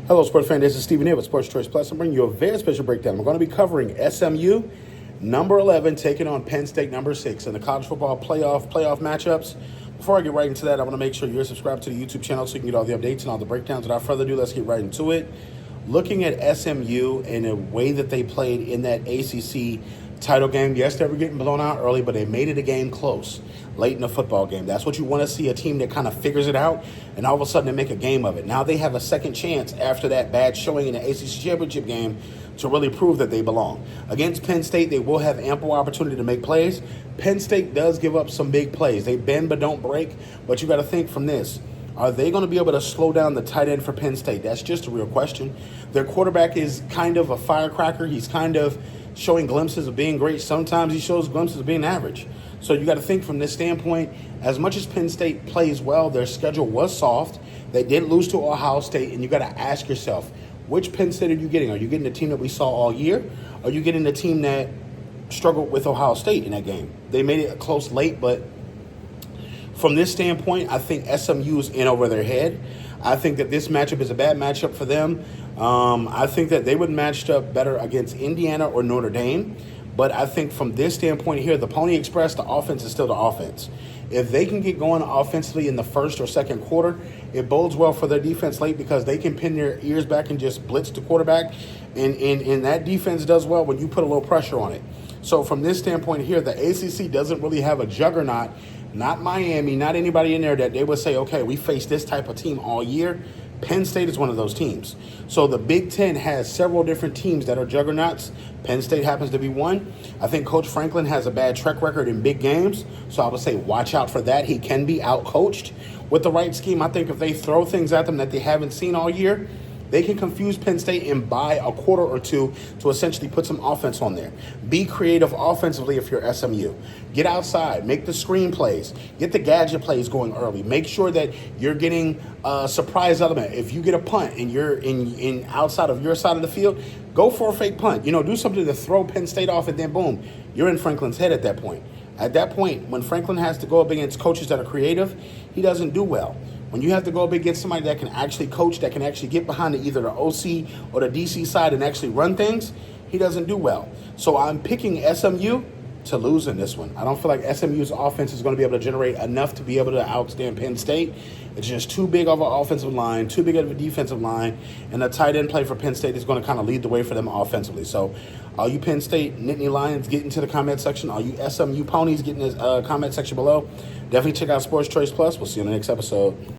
Hello, sports fan. This is Stephen here with Sports Choice Plus. I'm bringing you a very special breakdown. We're going to be covering SMU, number 11, taking on Penn State, number 6, in the college football playoff matchups. Before I get right into that, I want to make sure you're subscribed to the YouTube channel so you can get all the updates and all the breakdowns. Without further ado, let's get right into it. Looking at SMU and the way that they played in that ACC title game, yes, they were getting blown out early, but they made it a game close late in the football game. That's what you want to see, a team that kind of figures it out, and all of a sudden they make a game of it. Now they have a second chance after that bad showing in the ACC championship game to really prove that they belong. Against Penn State, they will have ample opportunity to make plays. Penn State does give up some big plays. They bend but don't break, but you got to think from this. Are they going to be able to slow down the tight end for Penn State? That's just a real question. Their quarterback is kind of a firecracker. He's kind of showing glimpses of being great. Sometimes he shows glimpses of being average. So you got to think from this standpoint, as much as Penn State plays well, their schedule was soft. They did lose to Ohio State, and you got to ask yourself, which Penn State are you getting? Are you getting the team that we saw all year? Or are you getting the team that struggled with Ohio State in that game? They made it close late, but from this standpoint, I think SMU is in over their head. I think that this matchup is a bad matchup for them. I think that they would match up better against Indiana or Notre Dame. But I think from this standpoint here, the Pony Express, the offense is still the offense. If they can get going offensively in the first or second quarter, it bodes well for their defense late because they can pin their ears back and just blitz the quarterback. And that defense does well when you put a little pressure on it. So from this standpoint here, the ACC doesn't really have a juggernaut. Not Miami, not anybody in there that they would say, okay, we face this type of team all year. Penn State is one of those teams. So the Big Ten has several different teams that are juggernauts. Penn State happens to be one. I think Coach Franklin has a bad track record in big games. So I would say watch out for that. He can be out-coached. With the right scheme, I think if they throw things at them that they haven't seen all year, they can confuse Penn State and buy a quarter or two to essentially put some offense on there. Be creative offensively if you're SMU. Get outside. Make the screen plays. Get the gadget plays going early. Make sure that you're getting a surprise element. If you get a punt and you're in outside of your side of the field, go for a fake punt. Do something to throw Penn State off, and then boom, you're in Franklin's head at that point. At that point, when Franklin has to go up against coaches that are creative, he doesn't do well. When you have to go up against somebody that can actually coach, that can actually get behind either the OC or the DC side and actually run things, he doesn't do well. So I'm picking SMU to lose in this one. I don't feel like SMU's offense is going to be able to generate enough to be able to outstand Penn State. It's just too big of an offensive line, too big of a defensive line, and the tight end play for Penn State is going to kind of lead the way for them offensively. So all you Penn State Nittany Lions, get into the comment section. All you SMU Ponies, get in the comment section below. Definitely check out Sports Choice Plus. We'll see you in the next episode.